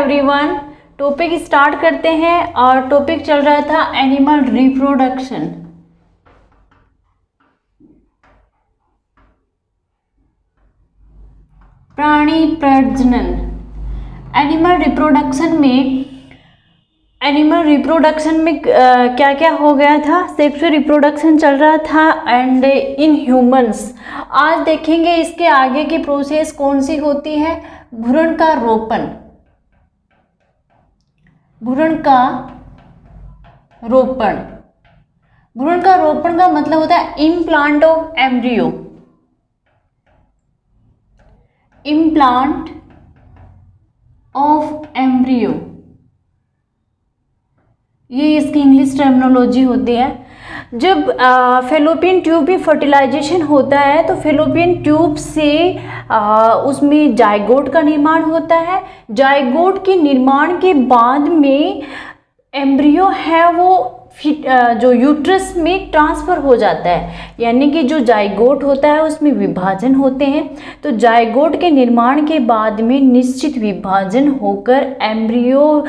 Everyone, topic start करते हैं। और टॉपिक चल रहा था एनिमल रिप्रोडक्शन। प्राणी प्रजनन। एनिमल रिप्रोडक्शन में क्या क्या हो गया था। सेक्सुअल रिप्रोडक्शन चल रहा था एंड इन ह्यूमंस। आज देखेंगे इसके आगे की प्रोसेस कौन सी होती है। भ्रूण का रोपण। भ्रूण का रोपण का मतलब होता है implant of embryo. Implant of embryo, ये इसकी इंग्लिश टर्मिनोलॉजी होती है। जब फेलोपियन ट्यूब में फर्टिलाइजेशन होता है तो फेलोपियन ट्यूब से उसमें जाइगोट का निर्माण होता है। जाइगोट के निर्माण के बाद में एम्ब्रियो है वो जो यूट्रस में ट्रांसफ़र हो जाता है, यानी कि जो जाइगोट होता है उसमें विभाजन होते हैं। तो जाइगोट के निर्माण के बाद में निश्चित विभाजन होकर एम्ब्रियो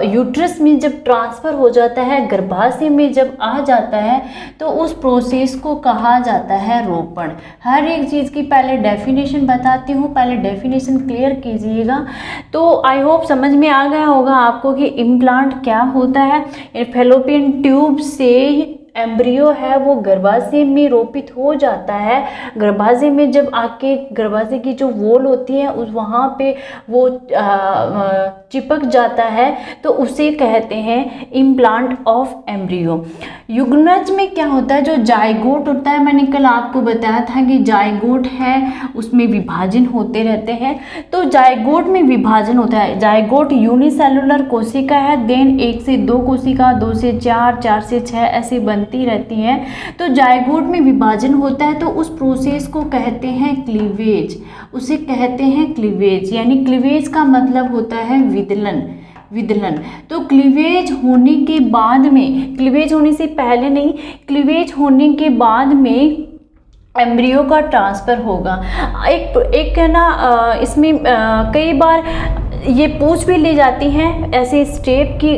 यूट्रस में जब ट्रांसफ़र हो जाता है, गर्भाशय में जब आ जाता है, तो उस प्रोसेस को कहा जाता है रोपण। हर एक चीज़ की पहले डेफिनेशन बताती हूँ, पहले डेफिनेशन क्लियर कीजिएगा। तो आई होप समझ में आ गया होगा आपको कि इम्प्लांट क्या होता है। फेलोपियन ट्यूब से एम्ब्रियो है वो गर्भाशय में रोपित हो जाता है। गर्भाशय में जब आके गर्भाशय की जो वॉल होती है उस वहाँ पे वो चिपक जाता है, तो उसे कहते हैं इम्प्लांट ऑफ एम्ब्रियो। युग्मज में क्या होता है, जो जाइगोट होता है, मैंने कल आपको बताया था कि जाइगोट है उसमें विभाजन होते रहते हैं। तो जाइगोट में विभाजन होता है। जाइगोट यूनिसेलुलर कोशिका है, देन 1 से 2 कोशिका, 2 से 4, 4 से 6 ऐसे बनती रहती हैं। तो जाइगोट में विभाजन होता है तो उस प्रोसेस को कहते हैं क्लीवेज। उसे कहते हैं क्लीवेज, यानी क्लीवेज का मतलब होता है विदलन। तो क्लीवेज होने के बाद में, क्लीवेज होने से पहले नहीं, क्लीवेज होने के बाद में एम्ब्रियो का ट्रांसफ़र होगा। एक है ना, इसमें कई बार ये पूछ भी ली जाती हैं ऐसे स्टेप की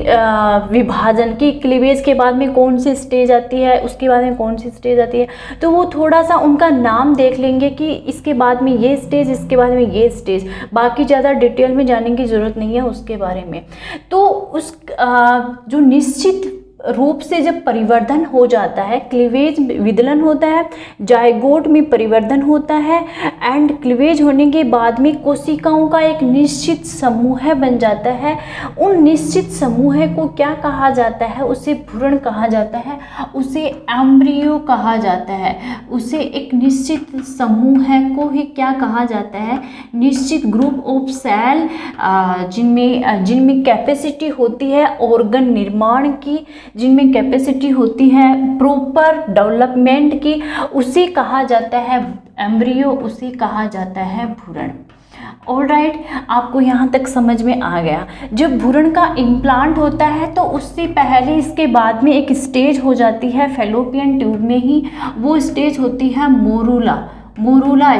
विभाजन की, क्लीवेज के बाद में कौन सी स्टेज आती है, उसके बाद में कौन सी स्टेज आती है। तो वो थोड़ा सा उनका नाम देख लेंगे कि इसके बाद में ये स्टेज, इसके बाद में ये स्टेज। बाकी ज़्यादा डिटेल में जाने की ज़रूरत नहीं है उसके बारे में। तो उस जो निश्चित रूप से जब परिवर्धन हो जाता है, क्लीवेज विदलन होता है, जाइगोट में परिवर्धन होता है एंड क्लीवेज होने के बाद में कोशिकाओं का एक निश्चित समूह बन जाता है। उन निश्चित समूह को क्या कहा जाता है, उसे भ्रूण कहा जाता है, उसे एम्ब्रियो कहा जाता है। उसे एक निश्चित समूह को ही क्या कहा जाता है, निश्चित ग्रुप ऑफ सेल, जिनमें कैपेसिटी होती है ऑर्गन निर्माण की, जिनमें कैपेसिटी होती है प्रॉपर डेवलपमेंट की, उसे कहा जाता है एम्ब्रियो, उसे कहा जाता है भ्रूण। ऑलराइट, आपको यहाँ तक समझ में आ गया। जब भ्रूण का इम्प्लांट होता है तो उससे पहले इसके बाद में एक स्टेज हो जाती है फेलोपियन ट्यूब में ही, वो स्टेज होती है मोरूला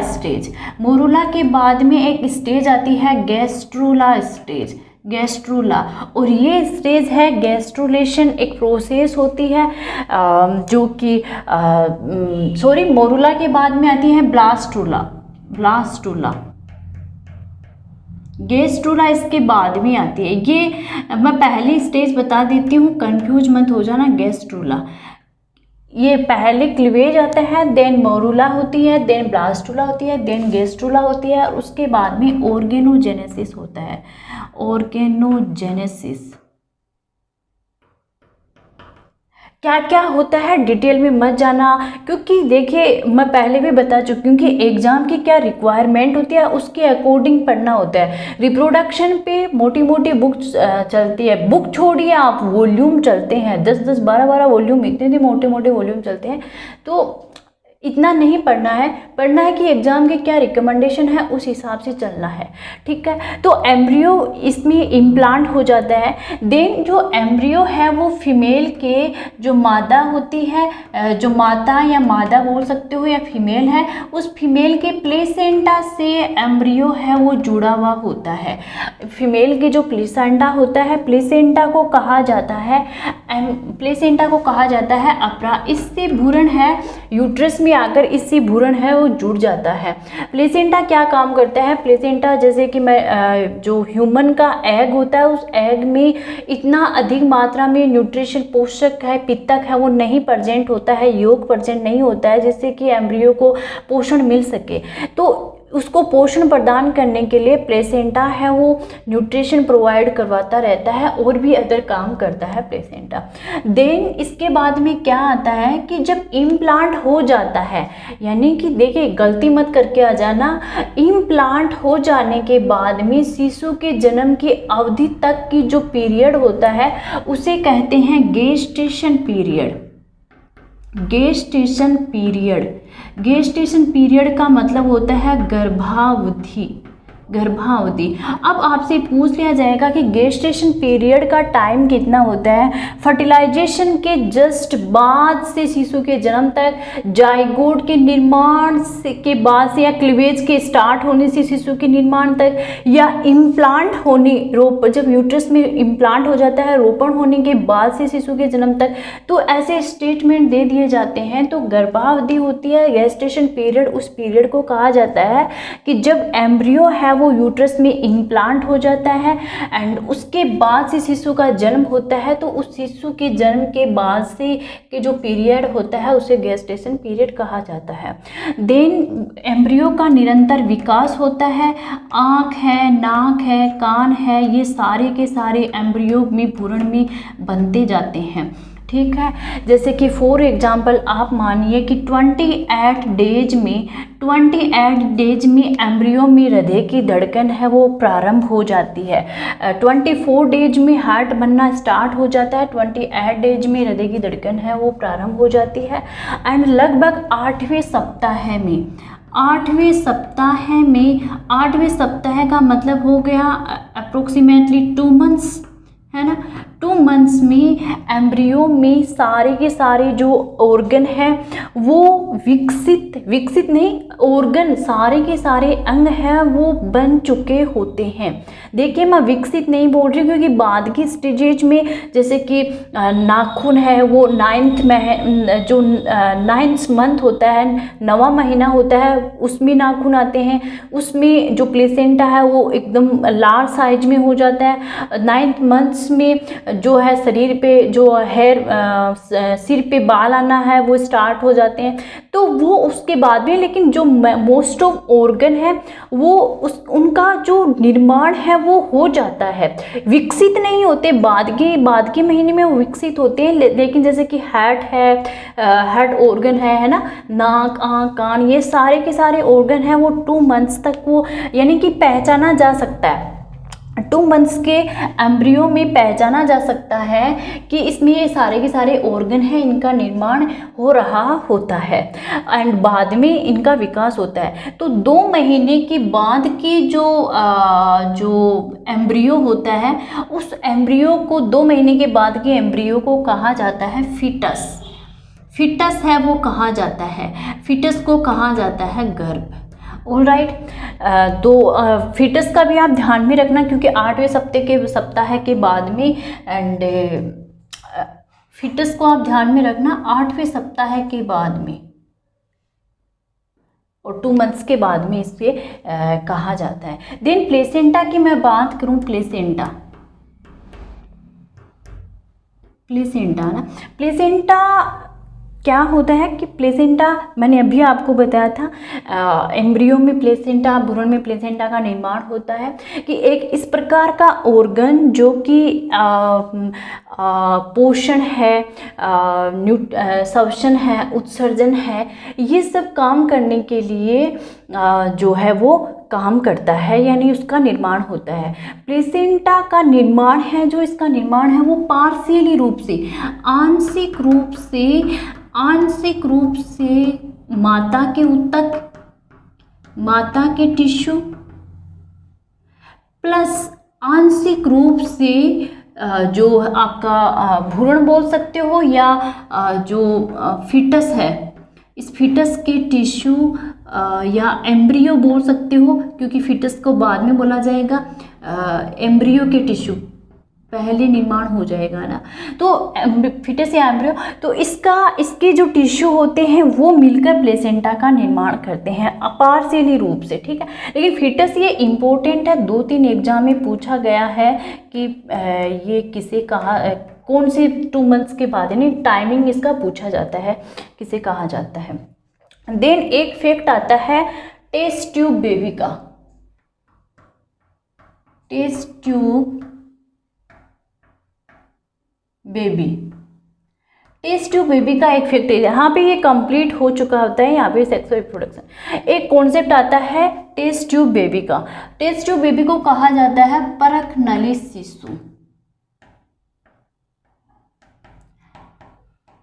स्टेज। मोरूला के बाद में एक स्टेज आती है गैस्ट्रूला, और ये स्टेज है गैस्ट्रुलेशन। एक प्रोसेस होती है जो कि मोरूला के बाद में आती है ब्लास्टूला। गैस्ट्रूला इसके बाद में आती है। ये मैं पहली स्टेज बता देती हूँ, कंफ्यूज मत हो जाना। गैस्ट्रूला, ये पहले क्लीवेज आता है, देन मोरूला होती है, देन ब्लास्टूला होती है, देन गैस्ट्रूला होती है, और उसके बाद में ऑर्गेनोजेनेसिस होता है। ऑर्गेनोजेनेसिस क्या क्या होता है डिटेल में मत जाना, क्योंकि देखिए मैं पहले भी बता चुकी हूँ कि एग्ज़ाम की क्या रिक्वायरमेंट होती है उसके अकॉर्डिंग पढ़ना होता है। रिप्रोडक्शन पे मोटी मोटी बुक चलती है, बुक छोड़िए आप, वॉल्यूम चलते हैं 10-10, 12-12 वॉल्यूम, इतने मोटे मोटे वॉल्यूम चलते हैं। तो इतना नहीं पढ़ना है, पढ़ना है कि एग्ज़ाम के क्या रिकमेंडेशन है उस हिसाब से चलना है, ठीक है। तो एम्ब्रियो इसमें इम्प्लांट हो जाता है। देन जो एम्ब्रियो है वो फीमेल के जो मादा होती है, जो माता या मादा बोल सकते हो या फीमेल है, उस फीमेल के प्लेसेंटा से एम्ब्रियो है वो जुड़ा हुआ होता है। फीमेल के जो प्लेसेंटा होता है, प्लेसेंटा को कहा जाता है अपरा। इससे भ्रूण है यूट्रस में आकर इससे भ्रूण है वो जुड़ जाता है। प्लेसेंटा क्या काम करता है? प्लेसेंटा जैसे कि जो ह्यूमन का एग होता है, उस एग में इतना अधिक मात्रा में न्यूट्रिशन पोषक है, पित्तक है वो नहीं प्रेजेंट होता है, योग प्रेजेंट नहीं होता है, जिससे कि एम्ब्रियो को पोषण मिल सके। तो उसको पोषण प्रदान करने के लिए प्लेसेंटा है वो न्यूट्रिशन प्रोवाइड करवाता रहता है और भी अदर काम करता है प्लेसेंटा। देन इसके बाद में क्या आता है कि जब इम्प्लांट हो जाता है, यानी कि देखिए गलती मत करके आ जाना, इम्प्लांट हो जाने के बाद में शिशु के जन्म की अवधि तक की जो पीरियड होता है उसे कहते हैं गेस्टेशन पीरियड। गेस्टेशन पीरियड का मतलब होता है गर्भावधि। अब आपसे पूछ लिया जाएगा कि गेस्टेशन पीरियड का टाइम कितना होता है। फर्टिलाइजेशन के जस्ट बाद से शिशु के जन्म तक, जाइगोट के निर्माण के बाद से या क्लीवेज के स्टार्ट होने से शिशु के निर्माण तक, या इम्प्लांट होने जब यूट्रस में इम्प्लांट हो जाता है रोपण होने के बाद से शिशु के जन्म तक, तो ऐसे स्टेटमेंट दे दिए जाते हैं। तो गर्भावधि होती है, गेस्टेशन पीरियड, उस पीरियड को कहा जाता है कि जब एम्ब्रियो है वो यूट्रस में इम्प्लांट हो जाता है एंड उसके बाद से शिशु का जन्म होता है। तो उस शिशु के जन्म के बाद से के जो पीरियड होता है उसे गेस्टेशन पीरियड कहा जाता है। देन एम्ब्रियो का निरंतर विकास होता है। आँख है, नाक है, कान है, ये सारे के सारे एम्ब्रियो में भ्रूण में बनते जाते हैं, ठीक है। जैसे कि फॉर एग्जांपल आप मानिए कि 28 डेज में एम्ब्रियो में हृदय की धड़कन है वो प्रारंभ हो जाती है। 24 डेज में हार्ट बनना स्टार्ट हो जाता है, 28 डेज में हृदय की धड़कन है वो प्रारंभ हो जाती है। एंड लगभग 8वें सप्ताह का मतलब हो गया अप्रोक्सीमेटली 2 मंथ्स, है ना। 2 मंथ्स में एम्ब्रियो में सारे के सारे जो ऑर्गन है वो विकसित नहीं, ऑर्गन सारे के सारे अंग हैं वो बन चुके होते हैं। देखिए मैं विकसित नहीं बोल रही क्योंकि बाद की स्टेजेज में जैसे कि नाखून है वो 9th में है, जो 9th मंथ होता है, 9वां महीना होता है, उसमें नाखून आते हैं, उसमें जो प्लेसेंटा है वो एकदम लार्ज साइज में हो जाता है। 9th मंथ्स में जो है शरीर पे जो हेयर सिर पे बाल आना है वो स्टार्ट हो जाते हैं। तो वो उसके बाद में, लेकिन जो मोस्ट ऑफ ऑर्गन है वो उनका जो निर्माण है वो हो जाता है, विकसित नहीं होते, बाद के महीने में वो विकसित होते हैं। लेकिन जैसे कि हेड ऑर्गन है ना, नाक, आँख, कान, ये सारे के सारे ऑर्गन हैं वो 2 मंथ्स तक वो यानी कि पहचाना जा सकता है। 2 मंथ्स के एम्ब्रियो में पहचाना जा सकता है कि इसमें ये सारे के सारे ऑर्गन हैं, इनका निर्माण हो रहा होता है एंड बाद में इनका विकास होता है। तो 2 महीने के बाद की जो एम्ब्रियो होता है, उस एम्ब्रियो को 2 महीने के बाद के एम्ब्रियो को कहा जाता है फिटस है वो कहा जाता है, फिटस को कहा जाता है गर्भ। ऑलराइट, तो फिटस का भी आप ध्यान में रखना क्योंकि 8वें सप्ताह के बाद में एंड फिटस को आप ध्यान में रखना 8वें सप्ताह के बाद में और 2 मंथ्स के बाद में इसे कहा जाता है। देन प्लेसेंटा की मैं बात करूं, प्लेसेंटा क्या होता है कि प्लेसेंटा मैंने अभी आपको बताया था, एम्ब्रियो में प्लेसेंटा, भ्रूण में प्लेसेंटा का निर्माण होता है कि एक इस प्रकार का ऑर्गन जो कि पोषण है, श्वसन है, उत्सर्जन है, ये सब काम करने के लिए जो है वो काम करता है, यानी उसका निर्माण होता है। प्लेसेंटा का निर्माण है, जो इसका निर्माण है वो पार्शियली रूप से, आंशिक रूप से माता के ऊतक, माता के टिश्यू प्लस आंशिक रूप से जो आपका भ्रूण बोल सकते हो या जो फीटस है, इस फीटस के टिश्यू या एम्ब्रियो बोल सकते हो, क्योंकि फीटस को बाद में बोला जाएगा, एम्ब्रियो के टिश्यू पहले निर्माण हो जाएगा ना, तो फीटस या एम्ब्रियो, तो इसके जो टिश्यू होते हैं वो मिलकर प्लेसेंटा का निर्माण करते हैं पार्शियली रूप से, ठीक है। लेकिन फीटस ये इम्पोर्टेंट है, 2-3 एग्जाम में पूछा गया है कि ये किसे कहा, कौन से 2 मंथ्स के बाद, यानी टाइमिंग इसका पूछा जाता है, किसे कहा जाता है। देन एक फैक्ट आता है टेस्ट ट्यूब बेबी का, test tube baby, test tube baby का एक फैक्ट है, यहाँ पे ये कंप्लीट हो चुका होता है, यहाँ पे सेक्सुअल रिप्रोडक्शन। एक कॉन्सेप्ट आता है टेस्ट ट्यूब बेबी का, टेस्ट ट्यूब बेबी को कहा जाता है परख नली शिशु।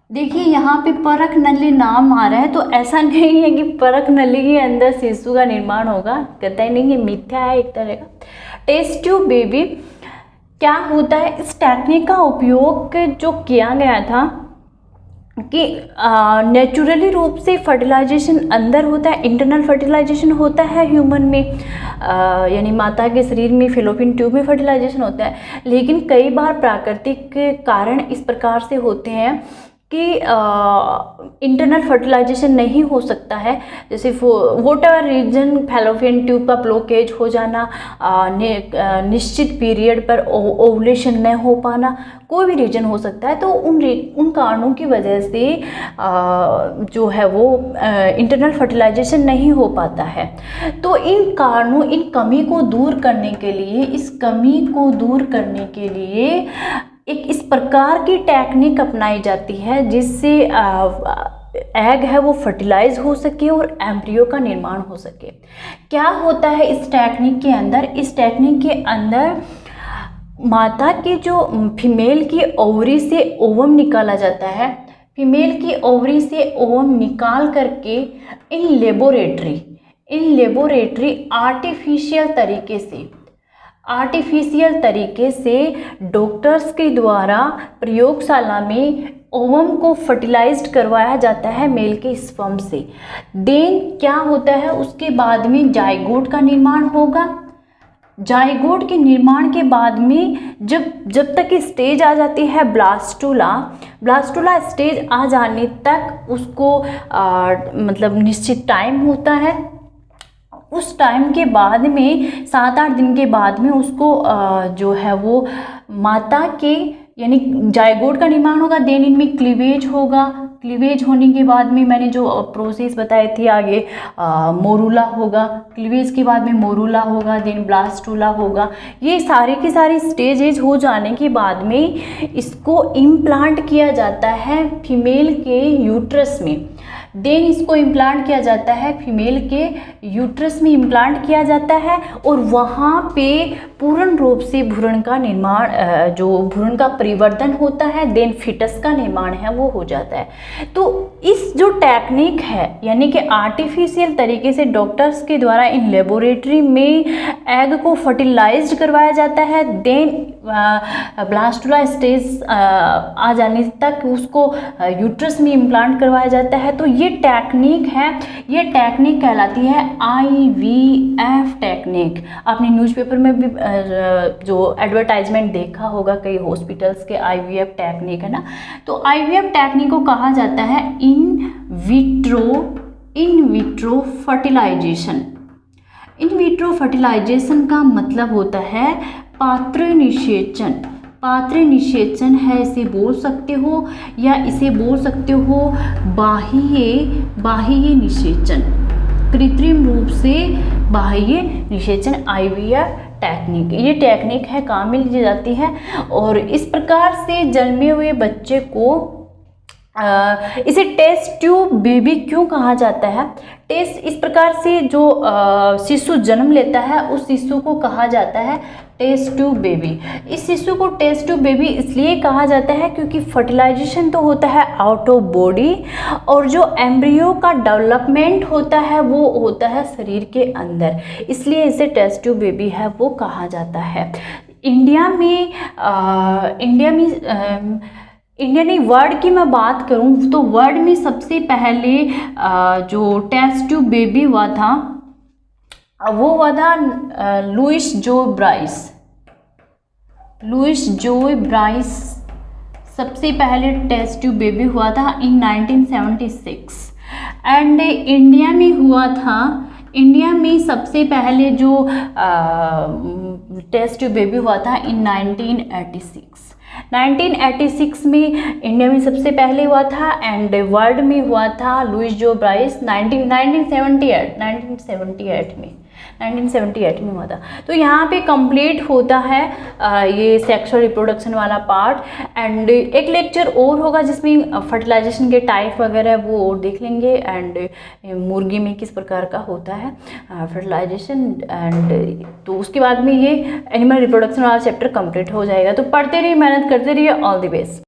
देखिए यहाँ पे परख नली नाम आ रहा है, तो ऐसा नहीं है कि परख नली के अंदर शिशु का निर्माण होगा, कहता ही नहीं, ये मिथ्या है एक तरह का। टेस्ट ट्यूब बेबी क्या होता है, इस टेक्निक का उपयोग जो किया गया था कि नेचुरली रूप से फर्टिलाइजेशन अंदर होता है, इंटरनल फर्टिलाइजेशन होता है ह्यूमन में, यानी माता के शरीर में फेलोपियन ट्यूब में फर्टिलाइजेशन होता है, लेकिन कई बार प्राकृतिक कारण इस प्रकार से होते हैं कि इंटरनल फर्टिलाइजेशन नहीं हो सकता है, जैसे whatever reason, fallopian tube का ब्लॉकेज हो जाना, निश्चित पीरियड पर ओवुलेशन न हो पाना, कोई भी रीजन हो सकता है, तो उन कारणों की वजह से जो है वो इंटरनल फर्टिलाइजेशन नहीं हो पाता है। तो इन कारणों, इन कमी को दूर करने के लिए, इस कमी को दूर करने के लिए एक इस प्रकार की टेक्निक अपनाई जाती है जिससे एग है वो फर्टिलाइज हो सके और एम्ब्रियो का निर्माण हो सके। क्या होता है इस टेक्निक के अंदर, इस टेक्निक के अंदर माता की जो फीमेल की ओवरी से ओवम निकाला जाता है, फीमेल की ओवरी से ओवम निकाल करके इन लेबोरेटरी आर्टिफिशियल तरीके से डॉक्टर्स के द्वारा प्रयोगशाला में ओवम को फर्टिलाइज्ड करवाया जाता है मेल के स्पर्म से। देन क्या होता है, उसके बाद में जाइगोट का निर्माण होगा। जाइगोट के निर्माण के बाद में जब तक स्टेज आ जाती है ब्लास्टुला स्टेज आ जाने तक उसको मतलब निश्चित टाइम होता है। उस टाइम के बाद में 7-8 दिन के बाद में उसको जो है वो माता के यानी जाइगोट का निर्माण होगा। देन इनमें क्लीवेज होगा। क्लीवेज होने के बाद में मैंने जो प्रोसेस बताई थी आगे, मोरूला होगा। क्लीवेज के बाद में मोरूला होगा, देन ब्लास्टुला होगा। ये सारे की सारी स्टेजेज हो जाने के बाद में इसको इम्प्लांट किया जाता है फीमेल के यूट्रस में। देन इसको इम्प्लांट किया जाता है फीमेल के यूट्रस में इम्प्लांट किया जाता है और वहाँ पे पूर्ण रूप से भ्रूण का निर्माण, जो भ्रूण का परिवर्तन होता है, देन फिटस का निर्माण है वो हो जाता है। तो इस जो टेक्निक है यानी कि आर्टिफिशियल तरीके से डॉक्टर्स के द्वारा इन लेबोरेटरी में एग को फर्टिलाइज्ड करवाया जाता है। देन ब्लास्टुला स्टेज आ जाने तक उसको यूट्रस में इम्प्लांट करवाया जाता है। तो ये टेक्निक है, ये टेक्निक कहलाती है IVF टेक्निक। आपने न्यूज़पेपर में भी जो एडवर्टाइजमेंट देखा होगा कई हॉस्पिटल्स के IVF टेक्निक है ना। तो IVF टेक्निक को कहा जाता है in vitro fertilisation. In vitro fertilisation का मतलब होता है पात्र निषेचन। पात्र निषेचन है इसे बोल सकते हो, या इसे बोल सकते हो बाह्य निषेचन, कृत्रिम रूप से बाह्य निषेचन IVF टेक्निक। ये टेक्निक है काम में ली जाती है और इस प्रकार से जन्मे हुए बच्चे को इसे टेस्ट ट्यूब बेबी क्यों कहा जाता है। टेस्ट इस प्रकार से जो शिशु जन्म लेता है उस शिशु को कहा जाता है टेस्ट ट्यूब बेबी। इस शिशु को टेस्ट ट्यूब बेबी इसलिए कहा जाता है क्योंकि फर्टिलाइजेशन तो होता है आउट ऑफ बॉडी, और जो एम्ब्रियो का डेवलपमेंट होता है वो होता है शरीर के अंदर, इसलिए इसे टेस्ट ट्यूब बेबी है वो कहा जाता है। इंडिया में इंडिया नहीं, वर्ल्ड की मैं बात करूं तो वर्ल्ड में सबसे पहले जो टेस्ट ट्यूब बेबी हुआ था वो हुआ था लुइस जोय ब्राइस सबसे पहले टेस्ट ट्यूब बेबी हुआ था इन 1976। एंड इंडिया में सबसे पहले जो टेस्ट ट्यूब बेबी हुआ था इन 1986 में इंडिया में सबसे पहले हुआ था, एंड वर्ल्ड में हुआ था लुइस जो ब्राइस 1978 में हुआ था। तो यहाँ पे कंप्लीट होता है ये सेक्सुअल रिप्रोडक्शन वाला पार्ट। एंड एक लेक्चर और होगा जिसमें फर्टिलाइजेशन के टाइप वगैरह वो और देख लेंगे, एंड मुर्गी में किस प्रकार का होता है फर्टिलाइजेशन, एंड तो उसके बाद में ये एनिमल रिप्रोडक्शन वाला चैप्टर कंप्लीट हो जाएगा। तो पढ़ते रहिए, मेहनत करते रहिए। All the best.